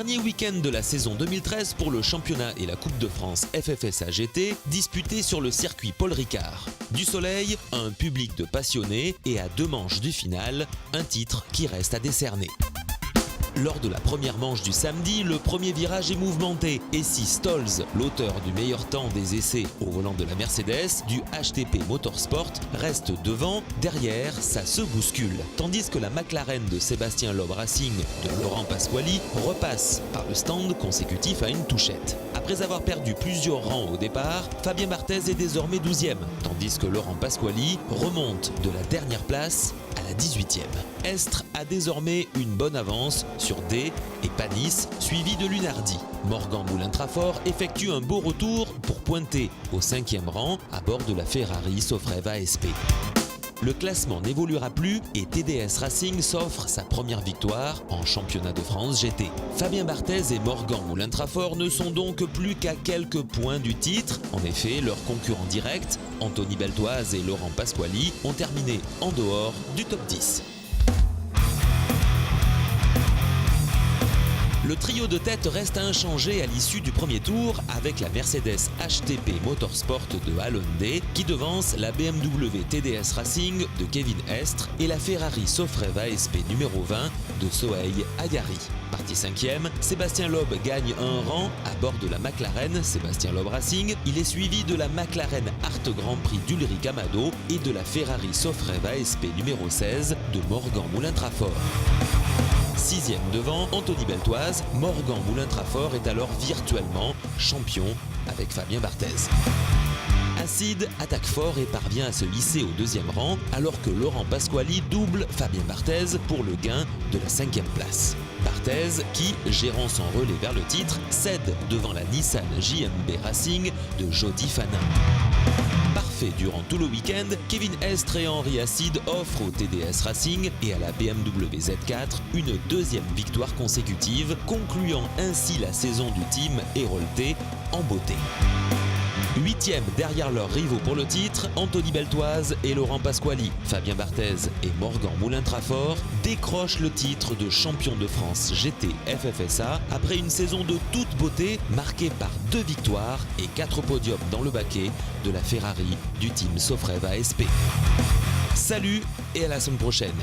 Dernier week-end de la saison 2013 pour le championnat et la Coupe de France FFSA GT, disputés sur le circuit Paul Ricard. Du soleil, un public de passionnés et à 2 manches du final, un titre qui reste à décerner. Lors de la première manche du samedi, le premier virage est mouvementé et si Stolz, l'auteur du meilleur temps des essais au volant de la Mercedes, du HTP Motorsport, reste devant, derrière, ça se bouscule. Tandis que la McLaren de Sébastien Loeb Racing de Laurent Pasquali repasse par le stand consécutif à une touchette. Après avoir perdu plusieurs rangs au départ, Fabien Barthez est désormais 12e, tandis que Laurent Pasquali remonte de la dernière place à la 18e. Estre a désormais une bonne avance sur D et Panis, suivi de Lunardi. Morgan Moulin-Trafort effectue un beau retour pour pointer au 5e rang à bord de la Ferrari Sofrev ASP. Le classement n'évoluera plus et TDS Racing s'offre sa première victoire en championnat de France GT. Fabien Barthez et Morgan Moulin-Trafort ne sont donc plus qu'à quelques points du titre. En effet, leurs concurrents directs, Anthony Beltoise et Laurent Pasquali, ont terminé en dehors du top 10. Le trio de tête reste inchangé à l'issue du premier tour avec la Mercedes HTP Motorsport de Hyundai qui devance la BMW TDS Racing de Kevin Estre et la Ferrari Sofrev ASP numéro 20 de Soheil Ayari. Parti 5e, Sébastien Loeb gagne un rang à bord de la McLaren Sébastien Loeb Racing. Il est suivi de la McLaren Art Grand Prix d'Ulrich Amado et de la Ferrari Sofrev ASP numéro 16 de Morgan Moulin-Trafort. 6e devant Anthony Beltoise, Morgan Moulin-Trafort est alors virtuellement champion avec Fabien Barthez. Acid attaque fort et parvient à se hisser au 2e rang alors que Laurent Pasquali double Fabien Barthez pour le gain de la 5e place. Barthez qui, gérant son relais vers le titre, cède devant la Nissan JMB Racing de Jody Fanin. Parfait durant tout le week-end, Kevin Estre et Henri Acid offrent au TDS Racing et à la BMW Z4 une 2e victoire consécutive, concluant ainsi la saison du team Hérolté en beauté. 8e derrière leurs rivaux pour le titre, Anthony Beltoise et Laurent Pasquali. Fabien Barthez et Morgan Moulin-Trafort décrochent le titre de champion de France GT FFSA après une saison de toute beauté marquée par 2 victoires et 4 podiums dans le baquet de la Ferrari du team Sofrev ASP. Salut et à la semaine prochaine.